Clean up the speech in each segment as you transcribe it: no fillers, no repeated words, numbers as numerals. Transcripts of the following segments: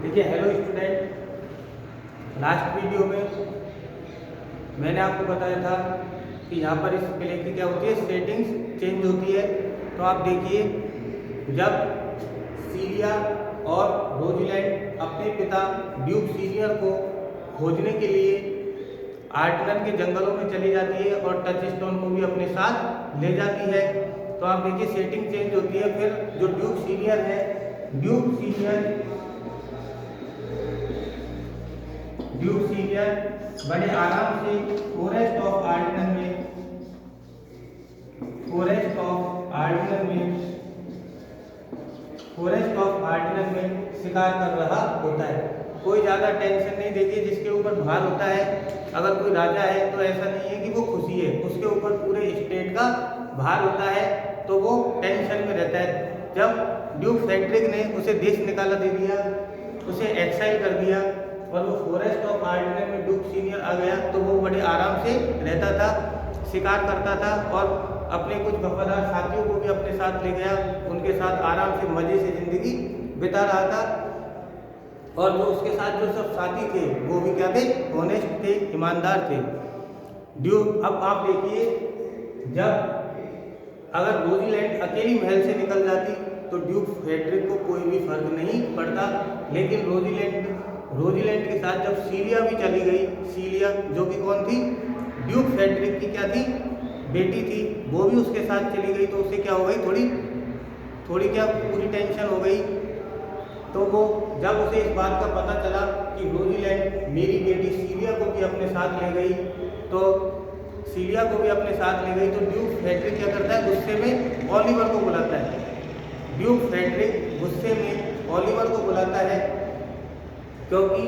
देखिए, hello student. Last video में मैंने आपको बताया था कि यहाँ पर इस प्ले की क्या होती है, सेटिंग्स चेंज होती है। तो आप देखिए, जब सीरिया और रोजीलैंड अपने पिता ड्यूक सीनियर को खोजने के लिए आर्टलन के जंगलों में चली जाती है और टच स्टोन को भी अपने साथ ले जाती है, तो आप देखिए सेटिंग चेंज होती है। फिर जो ड्यूक सीनियर है, ड्यूक सीनियर बड़े आराम से फॉरेस्ट ऑफ आर्टलन में शिकार कर रहा होता है। कोई ज़्यादा टेंशन नहीं। देखिए, जिसके ऊपर भार होता है, अगर कोई राजा है तो ऐसा नहीं है कि वो खुशी है, उसके ऊपर पूरे स्टेट का भार होता है, तो वो टेंशन में रहता है। जब ड्यूक फ्रेडरिक ने उसे देश निकाला दे दिया, उसे एक्साइल कर दिया और वो फॉरेस्ट ऑफ आर्टलन में ड्यूक सीनियर आ गया, तो वो बड़े आराम से रहता था, शिकार करता था और अपने कुछ वफादार साथियों को भी अपने साथ ले गया। उनके साथ आराम से मज़े से ज़िंदगी बिता रहा था। और जो उसके साथ जो सब साथी थे वो भी क्या थे, ऑनेस्ट थे, ईमानदार थे। ड्यूक, अब आप देखिए, जब अगर रोजीलैंड अकेली महल से निकल जाती तो ड्यूक फ्रेडरिक को कोई भी फर्क नहीं पड़ता। लेकिन रोजीलैंड के साथ जब सीलिया भी चली गई, सीलिया जो कि कौन थी, ड्यूक फ्रेडरिक की क्या थी, बेटी थी, वो भी उसके साथ चली गई, तो उसे क्या हो गई, थोड़ी क्या पूरी टेंशन हो गई। तो वो जब उसे इस बात का पता चला कि रोजीलैंड मेरी बेटी सीलिया को भी अपने साथ ले गई, तो ड्यूक फ्रेडरिक क्या करता है, गुस्से में ओलिवर को बुलाता है। ड्यूक फ्रेडरिक गुस्से में ओलिवर को बुलाता है, क्योंकि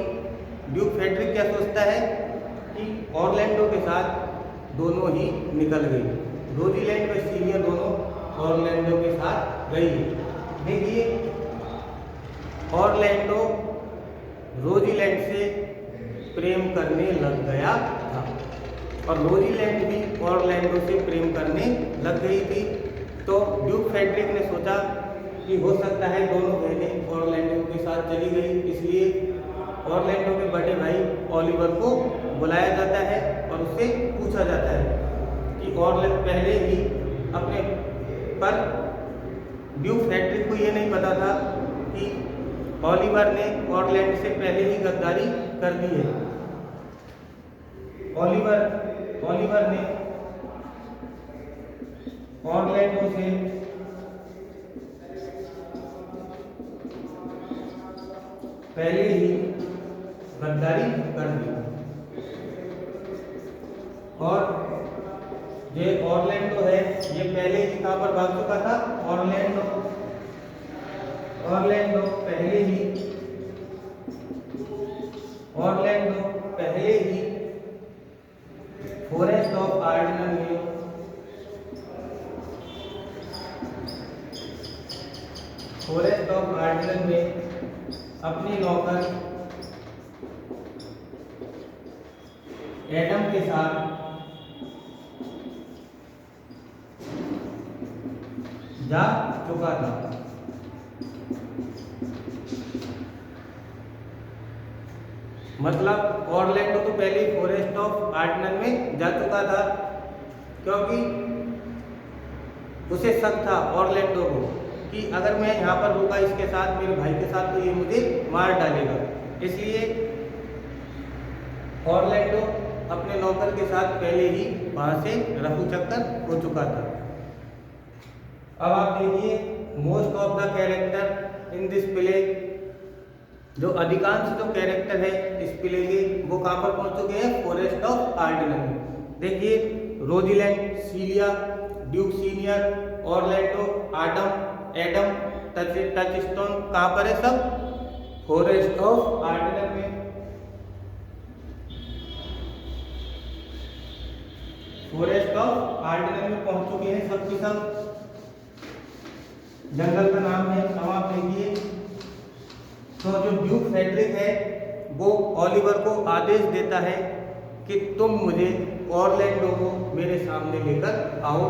ड्यूक फ्रेडरिक क्या सोचता है कि ऑरलैंडो के साथ दोनों ही निकल गई, रोजीलैंड व सीलिया दोनों ऑरलैंडो के साथ गई। देखिए, ऑरलैंडो रोजीलैंड से प्रेम करने लग गया था और रोजीलैंड भी ऑरलैंडो से प्रेम करने लग गई थी। तो ड्यूक फ्रेडरिक ने सोचा कि हो सकता है दोनों बहनें ऑरलैंडो के साथ चली गई, इसलिए ऑरलैंडो के बड़े भाई ओलिवर को बुलाया जाता है और उससे पूछा जाता है कि ऑरलैंडो पहले ही अपने पर ड्यूक फ्रेडरिक को ये नहीं पता था कि ओलिवर ने ऑरलैंडो से पहले ही गद्दारी कर दी है। ओलिवर ने ऑरलैंडो से पहले ही गद्दारी कर दी और ये ऑरलैंडो है, ये पहले ही कहाँ पर भाग चुका था, ऑरलैंडो पहले ही फॉरेस्ट ऑफ आर्टलन में अपने नौकर एडम के साथ जा चुका था। मतलब ऑरलैंडो तो पहले ही फॉरेस्ट ऑफ आर्टलन में जा चुका था, क्योंकि उसे शक था ऑरलैंडो को कि अगर मैं यहाँ पर रुका इसके साथ, मेरे भाई के साथ, तो ये मुझे मार डालेगा। इसलिए ऑरलैंडो अपने नौकर के साथ पहले ही वहाँ से रफू चक्कर हो चुका था। अब आप देखिए, most of the character in this play, जो अधिकांश जो कैरेक्टर है इस प्ले के, वो कहाँ पर पहुँच चुके हैं, फॉरेस्ट ऑफ आर्टलन में। देखिए, Rosalind, Celia, duke senior, Orlando, Adam, Touchstone कहाँ पर है, सब फॉरेस्ट ऑफ आर्टलन में। फॉरेस्ट ऑफ आर्टलन में पहुंच चुके हैं सब के सब। जंगल का नाम है। अब आप देखिए, तो जो ड्यूक फ्रेडरिक है वो ओलिवर को आदेश देता है कि तुम मुझे ऑरलैंडो को मेरे सामने लेकर आओ।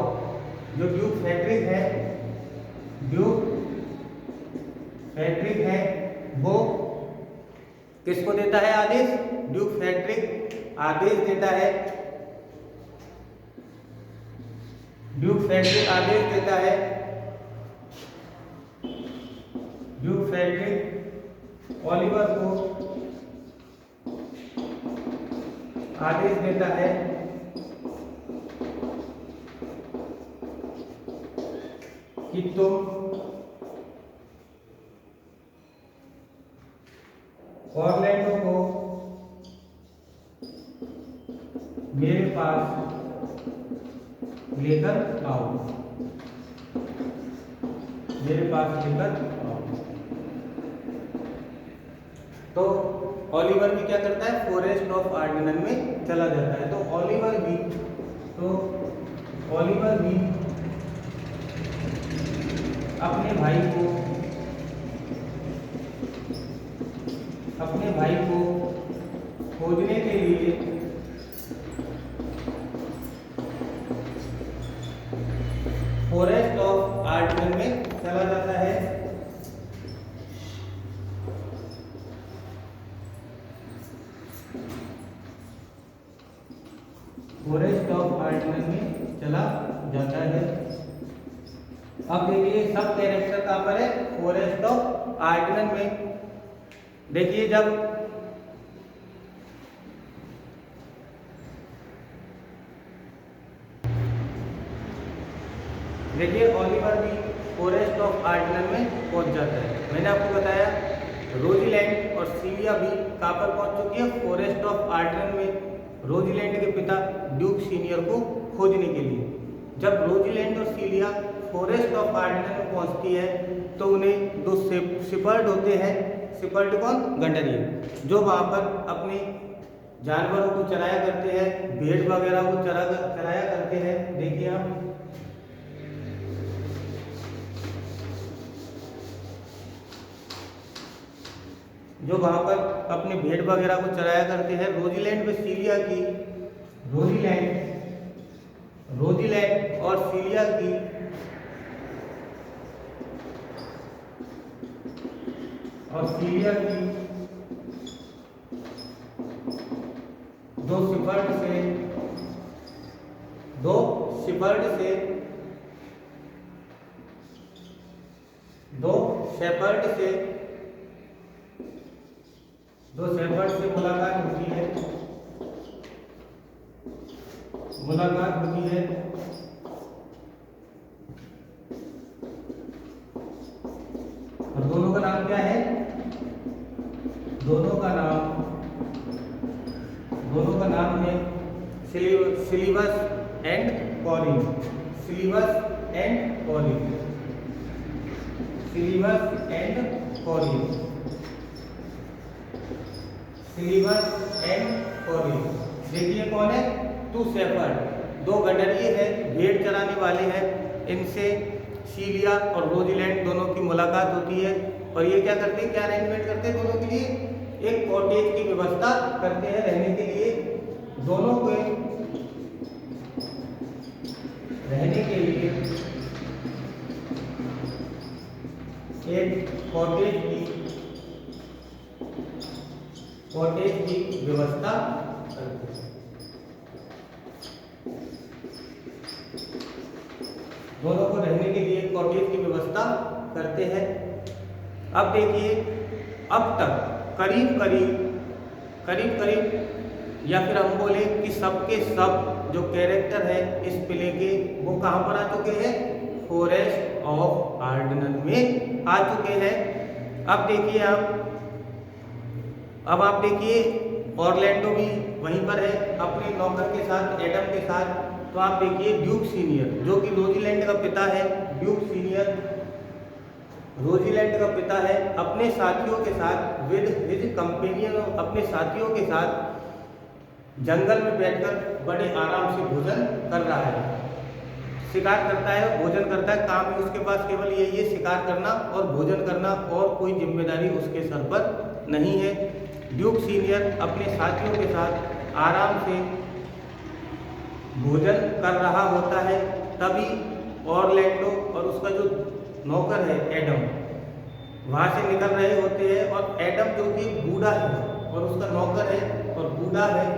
जो ड्यूक फ्रेडरिक है वो किसको देता है आदेश? ड्यूक फ्रेडरिक आदेश देता है, ड्यूक फ्रेडरिक आदेश देता है, ड्यूक फ्रेडरिक ओलिवर को आदेश देता है कि तुम ऑरलैंडो को मेरे पास लेकर आओ, मेरे पास लेकर आओ। तो ओलिवर भी क्या करता है? फॉरेस्ट ऑफ आर्डिनन में चला जाता है। तो ओलिवर भी अपने भाई को खोजने के लिए फॉरेस्ट ऑफ आर्डिनन में चला जाता है। फॉरेस्ट ऑफ आर्डिनन में चला जाता है। अब देखिए सब कैरेक्टर कहां पर है? फॉरेस्ट ऑफ आर्डिनन में। देखिए जब ओलिवर भी फॉरेस्ट ऑफ आर्डिनन में पहुंच जाता है। मैंने आपको बताया रोजीलैंड और सीलिया भी कहां पर पहुंच चुकी है? फॉरेस्ट ऑफ आर्डिनन में, रोजीलैंड के पिता ड्यूक सीनियर को खोजने के लिए। जब रोजीलैंड और सीलिया फॉरेस्ट ऑफ आर्डिनन में पहुंचती है तो उन्हें दो शिपर्ड होते हैं। शिपर्ड कौन? गंडरिये, जो वहां पर अपने जानवरों को चराया करते हैं, भेड़ वगैरह को चराया करते हैं। देखिए आप जो वहां पर अपने भेड़ वगैरह को चराया करते हैं। रोजीलैंड में सीलिया की रोजीलैंड और सीलिया की दो शिपर्ड से मुलाकात होती है। और दोनों का नाम क्या है? दोनों का नाम है सिलिवस एंड कॉलिन। देखिए कौन है? टू शेफर्ड, दो गंडरिये हैं, भेड़ चराने वाले हैं। इनसे सीलिया और रोजीलैंड दोनों की मुलाकात होती है और ये क्या करते हैं? क्या अरेंजमेंट करते हैं दोनों के लिए? एक कॉटेज की व्यवस्था करते हैं रहने के लिए। दोनों को रहने के लिए एक कॉटेज की व्यवस्था करते हैं। दोनों को रहने के लिए कॉटेज की व्यवस्था करते हैं। अब देखिए अब तक करीब करीब या फिर हम बोले कि सबके सब जो कैरेक्टर है इस प्ले के वो कहाँ पर आ चुके हैं? फॉरेस्ट ऑफ आर्डिनन में आ चुके हैं। अब देखिए आप देखिए ऑरलैंडो भी वहीं पर है अपने नौकर के साथ, एडम के साथ। तो आप देखिए ड्यूक सीनियर जो कि रोजीलैंड का पिता है, ड्यूक सीनियर रोजीलैंड का पिता है, अपने साथियों के साथ विद हिज कंपेनियन, अपने साथियों के साथ जंगल में बैठकर बड़े आराम से भोजन कर रहा है। शिकार करता है, भोजन करता है, काम ही उसके पास केवल यही है, शिकार करना और भोजन करना, और कोई जिम्मेदारी उसके सर पर नहीं है। ड्यूक सीनियर अपने साथियों के साथ आराम से भोजन कर रहा होता है। तभी ऑरलैंडो और उसका जो नौकर है एडम वहाँ से निकल रहे होते हैं और एडम जो कि बूढ़ा है और उसका नौकर है और बूढ़ा है,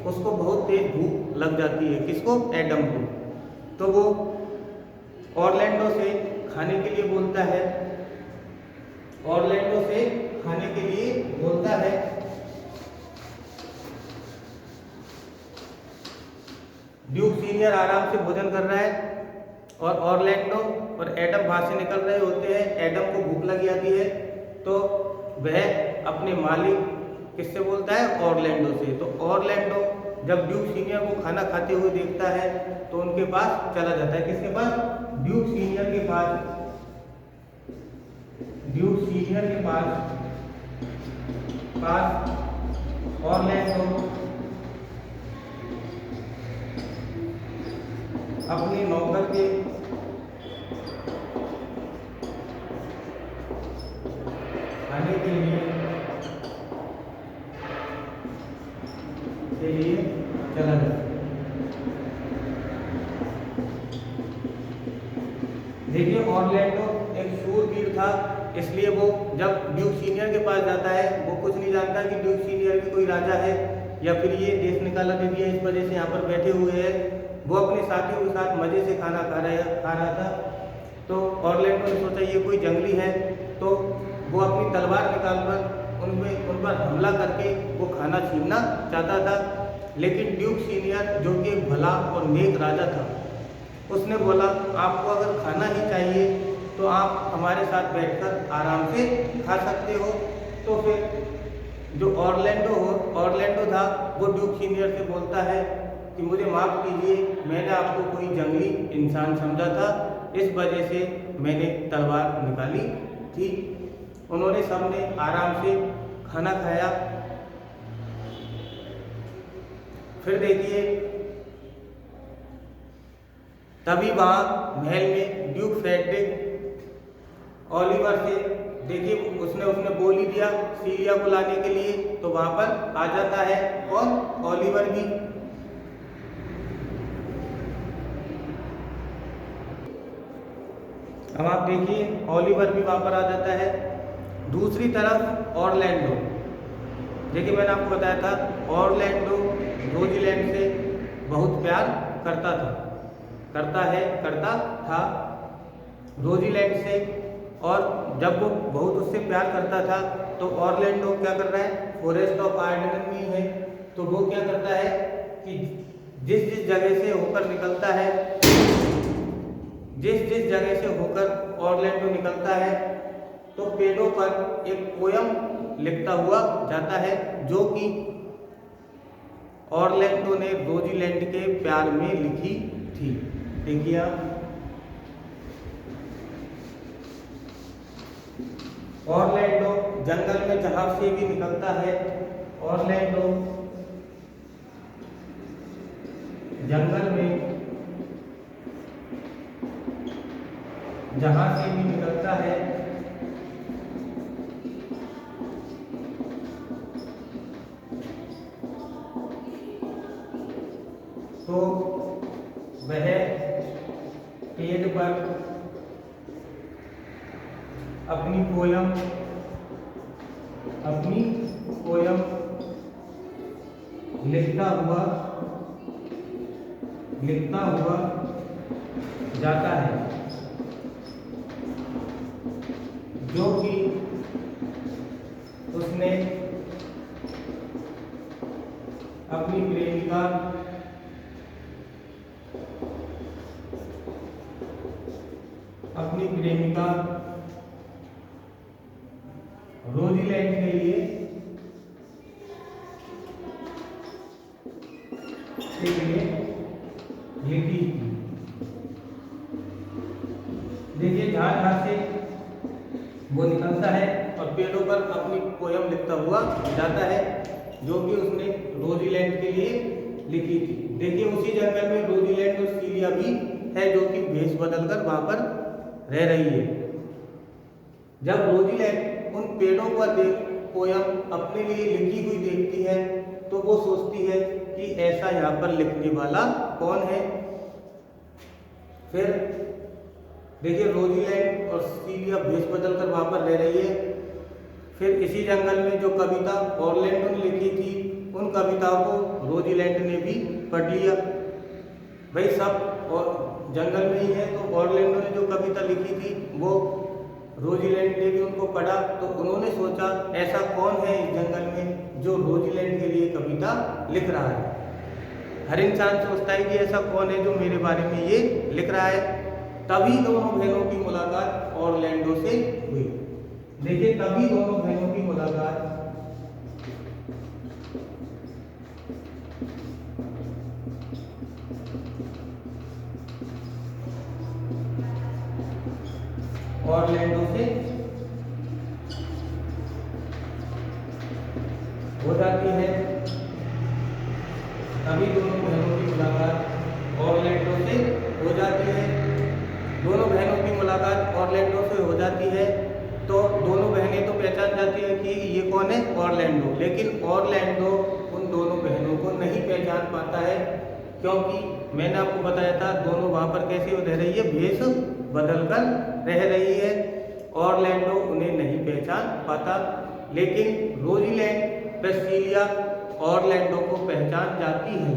उसको बहुत तेज भूख लग जाती है। किसको? एडम को। तो वो ऑरलैंडो से खाने के लिए बोलता है, ऑरलैंडो से खाने के लिए बोलता है। ड्यूक सीनियर आराम से भोजन कर रहा है और ऑरलैंडो और एडम वहां से निकल रहे होते हैं। एडम को भूख लग जाती है तो वह अपने मालिक किससे बोलता है? ऑरलैंडो से। तो ऑरलैंडो जब ड्यूक सीनियर को खाना खाते हुए देखता है तो उनके पास चला जाता है। किसके पास? ड्यूक सीनियर के पास। ड्यूक सीनियर के पास ऑरलैंडो अपने नौकर के खाने के लिए चला जाता है। देखिए ऑरलैंडो एक शूरवीर था, इसलिए वो जब ड्यूक सीनियर के पास जाता है वो कुछ नहीं जानता कि ड्यूक सीनियर भी कोई राजा है या फिर ये देश निकाला दे दिया इस वजह से यहाँ पर बैठे हुए हैं। वो अपने साथियों के साथ मजे से खाना खा रहा था। तो ऑरलैंडो ने सोचा ये कोई जंगली है, तो वो अपनी तलवार निकालकर उन पर हमला करके वो खाना छीनना चाहता था। लेकिन ड्यूक सीनियर जो कि एक भला और नेक राजा था, उसने बोला आपको अगर खाना ही चाहिए तो आप हमारे साथ बैठकर आराम से खा सकते हो। तो फिर जो ऑरलैंडो था वो ड्यूक सीनियर से बोलता है कि मुझे माफ़ कीजिए, मैंने आपको कोई जंगली इंसान समझा था, इस वजह से मैंने तलवार निकाली थी। उन्होंने सबने आराम से खाना खाया। फिर देखिए तभी वहाँ महल में ड्यूक फ्रेडरिक ओलिवर से देखिए उसने बोल ही दिया सीलिया को लाने के लिए, तो वहाँ पर आ जाता है और ओलिवर भी। अब आप देखिए ओलिवर भी वहाँ पर आ जाता है। दूसरी तरफ ऑरलैंडो, देखिए मैंने आपको बताया था ऑरलैंडो रोजीलैंड से बहुत प्यार करता था रोजीलैंड से। और जब वो बहुत उससे प्यार करता था तो ऑरलैंडो क्या कर रहा है? फॉरेस्ट ऑफ आर्डेनन में है। तो वो क्या करता है कि जिस जगह से होकर निकलता है, जिस जगह से होकर ऑरलैंडो निकलता है, तो पेड़ों पर एक पोयम लिखता हुआ जाता है जो कि ऑरलैंडो ने रोजीलैंड के प्यार में लिखी थी। देखिए आप, ऑरलैंडो जंगल में जहां से भी निकलता है, ऑरलैंडो जंगल में जहां से भी निकलता है तो वह पेड़ पर अपनी पोयम लिखता हुआ जाता है, जो कि उसने अपनी प्रेमिका रोजीलैंड के लिए लिखी। देखिए जहां से वो निकलता है और पेड़ों पर अपनी पोयम लिखता हुआ जाता है जो कि उसने रोजीलैंड के लिए लिखी थी। देखिए उसी जंगल में रोजीलैंड और सीलिया भी है जो कि भेष बदलकर वहां पर रह रही है। जब रोजीलैंड उन पेड़ों पर पोयम अपने लिए लिखी हुई देखती है तो वो सोचती है कि ऐसा यहाँ पर लिखने वाला कौन है। फिर देखिए रोजीलैंड और सीलिया भेष बदलकर वहां पर रह रही है। फिर इसी जंगल में जो कविता ऑरलैंडो ने लिखी थी उन कविताओं को रोजीलैंड ने भी पढ़ लिया। भाई सब और जंगल में ही है, तो ऑरलैंडो ने जो कविता लिखी थी वो रोजीलैंड ने भी उनको पढ़ा। तो उन्होंने सोचा ऐसा कौन है इस जंगल में जो रोजीलैंड के लिए कविता लिख रहा है। हर इंसान सोचता है कि ऐसा कौन है जो मेरे बारे में ये लिख रहा है। तभी दोनों बहनों की मुलाकात ऑरलैंडो से हुई। देखिए तभी दोनों बहनों की मुलाकात ऑरलैंडो से हो जाती है। तभी दोनों बहनों की मुलाकात ऑरलैंडो से हो जाती है। दोनों बहनों की मुलाकात ऑरलैंडो से हो जाती है तो दोनों बहनें तो पहचान जाती है कि ये कौन है, ऑरलैंडो। लेकिन ऑरलैंडो उन दोनों बहनों को नहीं पहचान पाता है, क्योंकि मैंने आपको बताया था दोनों वहाँ पर कैसे रह रही है, भेष बदलकर रह रही है। ऑरलैंडो उन्हें नहीं पहचान पाता, लेकिन रोजीलैंड प्रिस्किला ऑरलैंडो को पहचान जाती है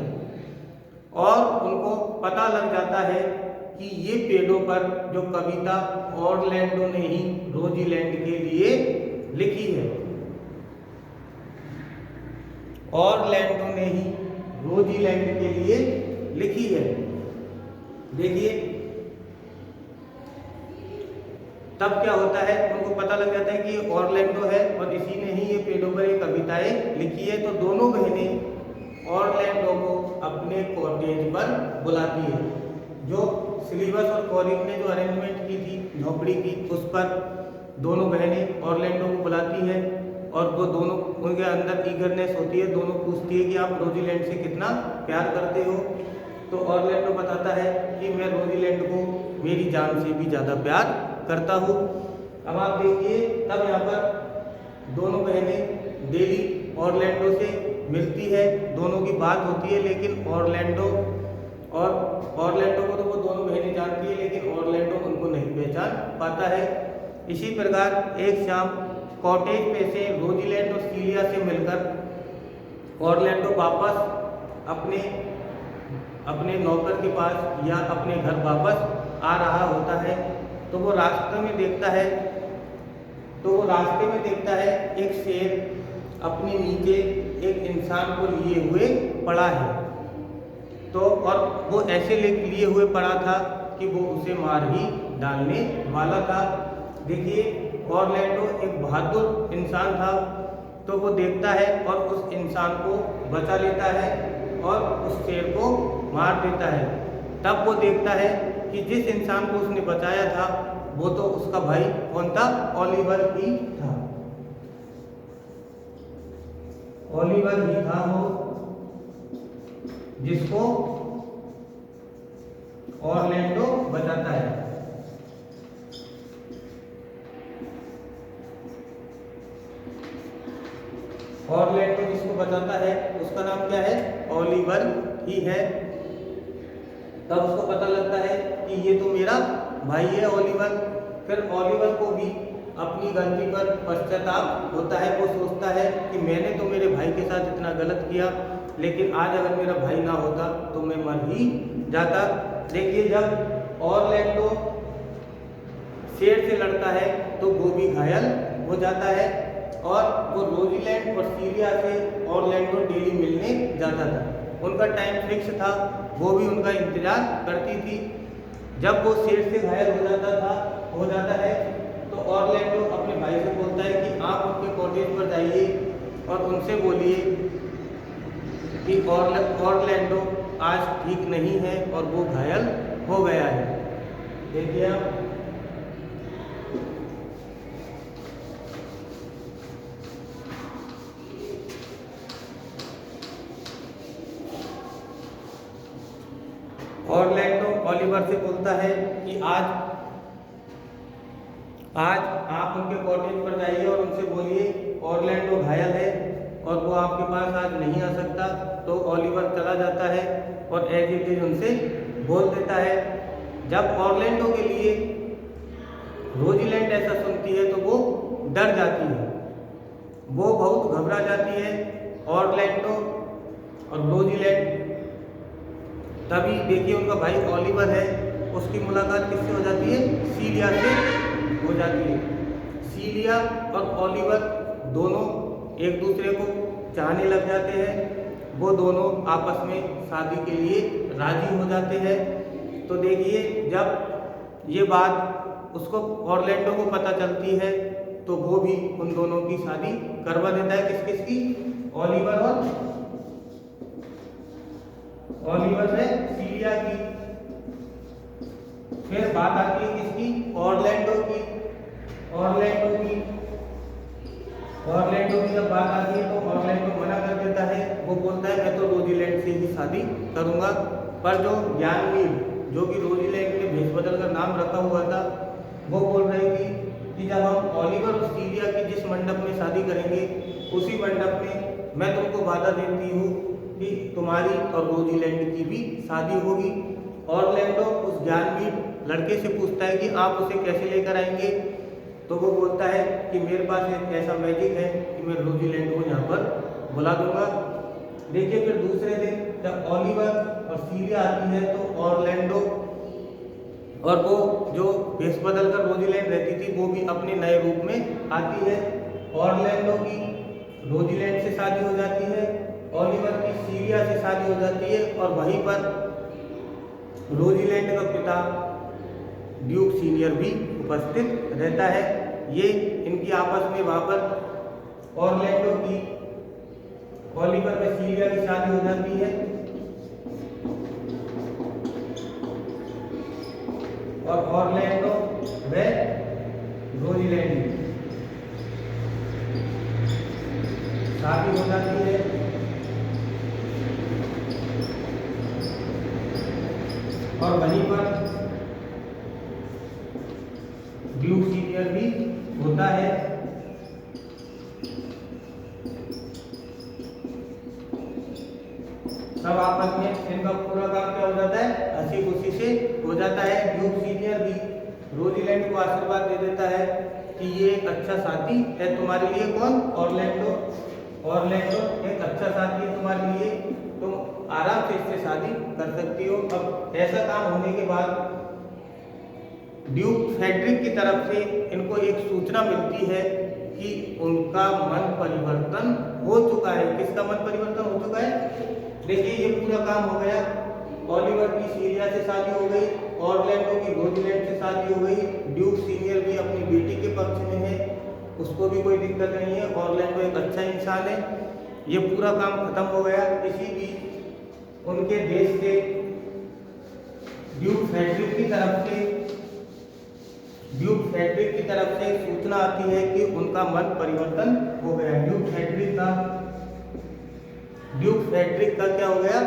और उनको पता लग जाता है कि ये पेड़ों पर जो कविता ऑरलैंडो ने ही रोजीलैंड के लिए लिखी है, ऑरलैंडो ने ही रोजीलैंड के लिए लिखी है। देखिए तब क्या होता है, उनको पता लग जाता है कि ऑरलैंडो है और इसी ने ही ये पेड़ों पर ये कविताएं लिखी है। तो दोनों बहनें ऑरलैंडो को अपने कॉटेज पर बुलाती है। जो सिलिबस और कॉरिन ने जो अरेंजमेंट की थी झोपड़ी की, उस पर दोनों बहनें ऑरलैंडो को बुलाती है और वो दोनों, उनके अंदर ईगरनेस होती है, दोनों पूछती है कि आप रोजीलैंड से कितना प्यार करते हो। तो ऑरलैंडो बताता है कि मैं रोजीलैंड को मेरी जान से भी ज़्यादा प्यार करता हूँ। अब आप देखिए तब यहाँ पर दोनों बहनें डेली ऑरलैंडो से मिलती है, दोनों की बात होती है। लेकिन ऑरलैंडो को तो वो दोनों बहनें जानती है, लेकिन ऑरलैंडो उनको नहीं पहचान पाता है। इसी प्रकार एक शाम कॉटेज पे से रोजीलैंड और सीलिया से मिलकर ऑरलैंडो वापस अपने नौकर के पास या अपने घर वापस आ रहा होता है। तो वो रास्ते में देखता है एक शेर अपने नीचे एक इंसान को लिए हुए पड़ा है। तो और वो ऐसे लिए हुए पड़ा था कि वो उसे मार ही डालने वाला था। देखिए ऑरलैंडो एक बहादुर इंसान था, तो वो देखता है और उस इंसान को बचा लेता है और उस शेर को मार देता है। तब वो देखता है कि जिस इंसान को उसने बचाया था वो तो उसका भाई कौन था, ओलिवर ही था। ओलिवर ही था वो जिसको ऑरलैंडो बचाता है। ऑरलैंडो जिसको बचाता है उसका नाम क्या है, ओलिवर ही है। तब उसको पता लगता है कि ये तो मेरा भाई है ओलिवर। फिर ओलिवर को भी अपनी गलती पर पश्चाताप होता है। वो सोचता है कि मैंने तो मेरे भाई के साथ इतना गलत किया, लेकिन आज अगर मेरा भाई ना होता तो मैं मर ही जाता। देखिए जब ऑरलैंडो शेर से लड़ता है तो वो भी घायल हो जाता है और वो रोजीलैंड और सीलिया से ऑरलैंडो डेली मिलने जाता था। उनका टाइम फिक्स था, वो भी उनका इंतजार करती थी। जब वो शेर से घायल हो जाता है तो ऑरलैंडो अपने भाई से बोलता है कि आप उनके कॉटेज पर जाइए और उनसे बोलिए कि ऑरलैंडो आज ठीक नहीं है और वो घायल हो गया है। देखिए आप ऑरलैंडो ओलिवर से बोलता है कि आज आप उनके कॉटेज पर जाइए और उनसे बोलिए ऑरलैंडो घायल है और वो आपके पास आज नहीं आ सकता। तो ओलिवर चला जाता है और एज इट इज उनसे बोल देता है। जब ऑरलैंडो के लिए रोजीलैंड ऐसा सुनती है तो वो डर जाती है वो बहुत घबरा जाती है ऑरलैंडो और रोजीलैंड। तभी देखिए उनका भाई ओलिवर है, उसकी मुलाकात किससे हो जाती है? सीलिया से हो जाती है। सीलिया और ओलिवर दोनों एक दूसरे को चाहने लग जाते हैं, वो दोनों आपस में शादी के लिए राजी हो जाते हैं। तो देखिए जब ये बात उसको ऑरलैंडो को पता चलती है तो वो भी उन दोनों की शादी करवा देता है। किस किस की? ओलिवर से सीलिया की। फिर बात आती है किसकी? ऑरलैंडो की। ऑरलैंडो की जब बात आती है तो ऑरलैंडो मना कर देता है, वो बोलता है मैं तो रोजीलैंड से ही शादी करूंगा। पर जो ज्ञानवीर, जो कि रोजीलैंड के भेष बदल कर नाम रखा हुआ था, वो बोल रही थी कि जब हम ओलिवर और सीलिया की जिस मंडप में शादी करेंगे उसी मंडप में मैं तुमको वादा देती हूँ कि तुम्हारी और रोजीलैंड की भी शादी होगी। ऑरलैंडो उस ज्ञानवीर लड़के से पूछता है कि आप उसे कैसे लेकर आएंगे? तो वो बोलता है कि मेरे पास एक ऐसा मैजिक है कि मैं रोजीलैंड को यहाँ पर बुला दूंगा। देखिए फिर दूसरे दिन जब ओलिवर और सीलिया आती है तो ऑरलैंडो और वो जो भेष बदल कर रोजीलैंड रहती थी वो भी अपने नए रूप में आती है। ऑरलैंडो की रोजीलैंड से शादी हो जाती है, ओलिवर की सीलिया से शादी हो जाती है और वहीं पर रोजीलैंड का पिता ड्यूक सीनियर भी उपस्थित रहता है। ये इनकी आपस में वहाँ पर ऑरलैंडो की ओलिवर में सीलिया की शादी हो जाती है और ऑरलैंडो व रोजीलैंड की शादी हो जाती है। और वहीं पर ड्यूक सीनियर भी होता है। सब आपस में इनका पूरा काम क्या हो जाता है? हंसी खुशी से हो जाता है। ड्यूक सीनियर भी रोजीलैंड को आशीर्वाद दे देता है कि ये एक अच्छा साथी है तुम्हारे लिए। कौन? ऑरलैंडो एक अच्छा साथी है तुम्हारे लिए, तुम आराम से इससे शादी कर सकती हो। अब ऐसा काम होने के बाद ड्यूक फ्रेडरिक की तरफ से इनको एक सूचना मिलती है कि उनका मन परिवर्तन हो चुका है। किसका मन परिवर्तन हो चुका है? देखिए ये पूरा काम हो गया। ओलिवर की सीलिया से शादी हो गई, ऑरलैंडो की रोजीलैंड से शादी हो गई, ड्यूक सीनियर भी अपनी बेटी के पक्ष में है, उसको भी कोई दिक्कत नहीं है, ऑरलैंडो एक अच्छा इंसान है। ये पूरा काम खत्म हो गया। इसी बीच उनके देश से ड्यूक फ्रेडरिक की तरफ से सूचना आती है कि उनका मन परिवर्तन हो गया। ड्यूक फ्रेडरिक का क्या हो गया?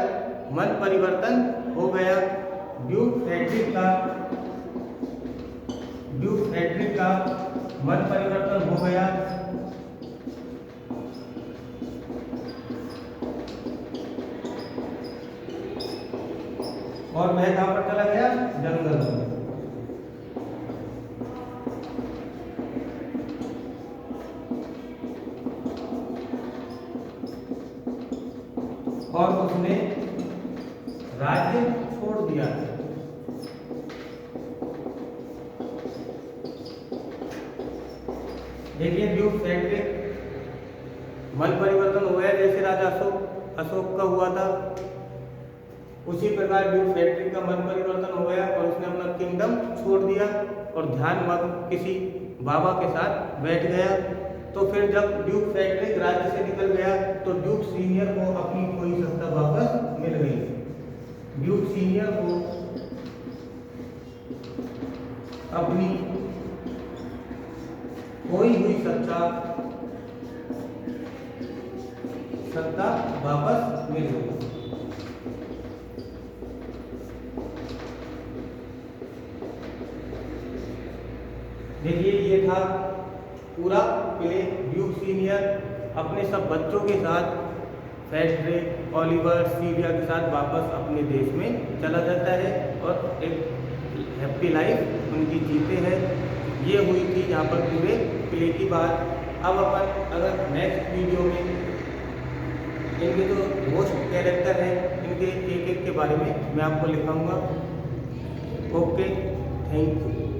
मन परिवर्तन हो गया। ड्यूक फ्रेडरिक का मन परिवर्तन हो गया। और वह कहां पर चला गया? जंगल में। और उसने राज्य छोड़ दिया। देखिए ड्यूक फ्रेडरिक मन परिवर्तन हो गया, जैसे राजा अशोक का हुआ था उसी प्रकार ड्यूक फ्रेडरिक का मन परिवर्तन हो गया और उसने अपना किंगडम छोड़ दिया और ध्यान मग्न किसी बाबा के साथ बैठ गया। तो फिर जब ड्यूक फ्रेडरिक राज्य से निकल गया तो ड्यूक सीनियर को अपनी कोई सत्ता वापस मिल गई। ड्यूक सीनियर को अपनी खोई हुई सत्ता वापस मिल गई। देखिए ये था पूरा प्ले। ड्यूक सीनियर अपने सब बच्चों के साथ फ्रेडरिक, ओलिवर, सीलिया के साथ वापस अपने देश में चला जाता है और एक हैप्पी लाइफ उनकी जीते हैं। ये हुई थी यहाँ पर पूरे प्ले की बात। अब अपन अगर नेक्स्ट वीडियो में इनके जो मोस्ट कैरेक्टर हैं इनके एक एक के बारे में मैं आपको लिखाऊंगा। Okay, thank you.